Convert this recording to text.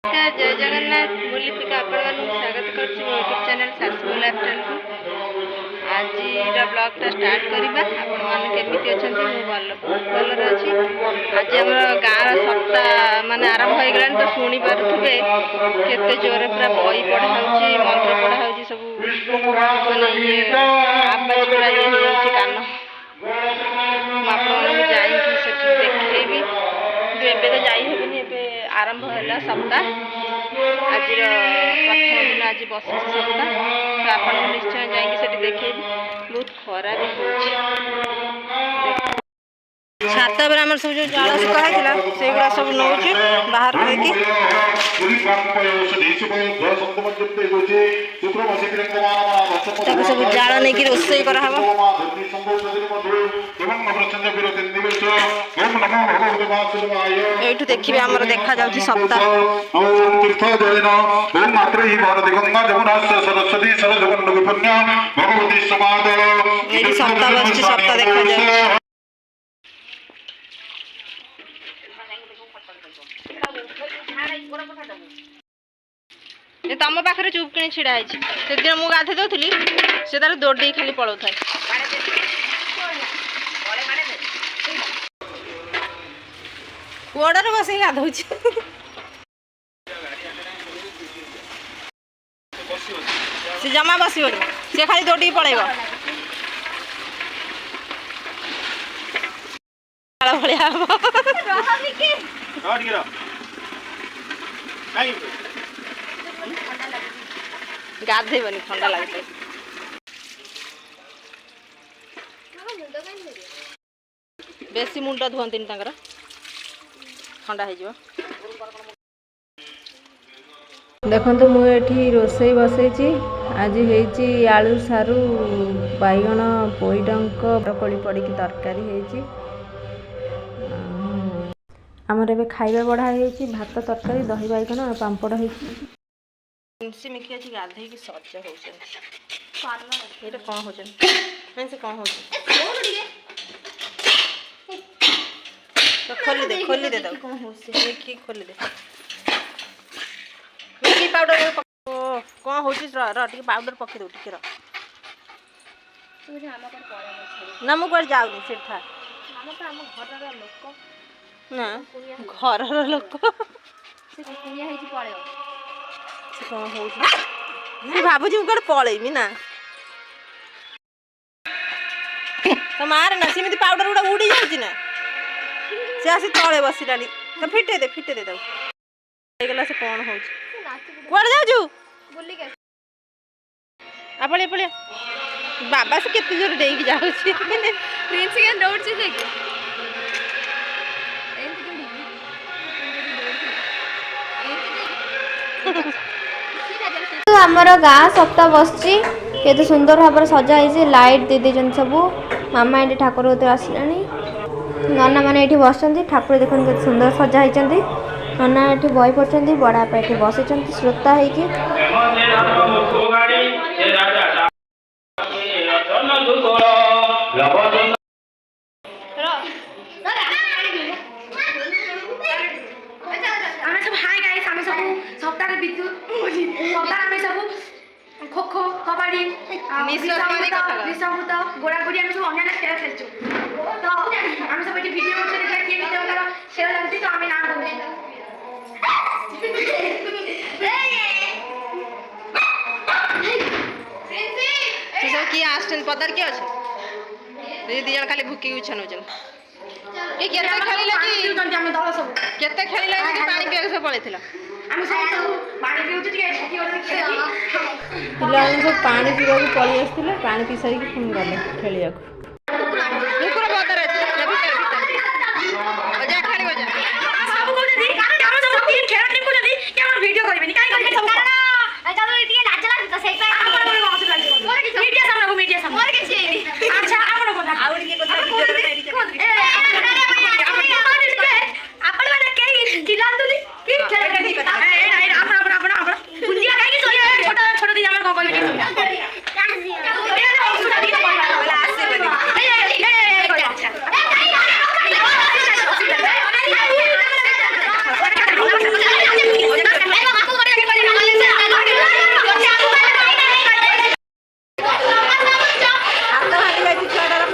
नमस्कार जय जगन्नाथ मु लिपिका आपण स्वागत करछि मो यूट्यूब चैनल सासू लाइफस्टाइल को। आज ब्लॉग स्टार्ट करवा आपण माने केमिति अछंती मो भल अछि। आज हमर गाँव सप्ताह माने आरंभ हो गलान तो सुनी पारुथबे केते जोर पूरा बही पढ़ा होछि मंत्र पढ़ा होछि सब माने ये आवाज पूरा ये होछि कान आपण जाई कि सेठी देखैबी एबे तो जाई हेबनी एबे आरंभ है सप्ताह आज प्रथम दिन आज बस सप्ताह तो आप निश्चय जाकि देखे बहुत खरा भी छात पर आम सब जो जाल सुखा से सब नौ बाहर सब जाल नहीं रोषे कर देखिए आमर देखा जाउछि सप्ताह सप्ताह बस सप्ताह देखा जाए तुम पाखे चुप कि छिड़ा है से दिन मुझे गाधे दौली से तार दौड़ खाली पड़ो था कुआड़े बस गाधौ से जमा बस से खाली दौड़ पड़ेगा गाधेबनी ठंडा लगे बेसी मुंड धुअंती ठंडा हो देखो मुझे रोसई बसई आज होती आलू सारू बैगण पोईडंक ब्रोकोली पड़ी तरकारी आमर ए खाଇବା बढ़ा है भात तरकारी दही बैगण और पांपड़ मिखी अच्छी गाधे की सज हो कौन हो से कौन हो खोली दे कौन हो मिखी खोली दे मिखी पाउडर कौन हो पाउडर पकई दो टे ना मुझे जाऊनी से था ना घर लोक कौन हो भावुँ मुझे पलैमी ना तो मार ना सेमती पाउडर गुड़ा उड़ी जाऊँ से आसी तले बसला तो फिटे दे गला से कौन हो जाऊ आपड़े बाबा से केते जोर डेगी जाऊँ प्रिंस के दौड़ आमर गाँ सप्ताह बस केते सुंदर भाव सजाई लाइट दे दे सब मामा ये ठाकुर आसला नना मैंने ये बस ठाकुर देख के सुंदर सजाई नना ये बही पड़ते बड़ापा ये बस श्रोता खो खो कबाड़ी विषभूत गोड़ा गोड़ी आम सब अन्य खेल खेलु तो आम सब ये वीडियो खेल लगती तो आम ना सब किए आसन पदर किए अच्छे दी जन खाली भुकी छन केते खेल पानी पिया सब पड़े पिलाने सब पानी पीवा पलि आसते पानी पी सारी पुणी गले खेलिया ହେଇଛି ଛୁଆଟାର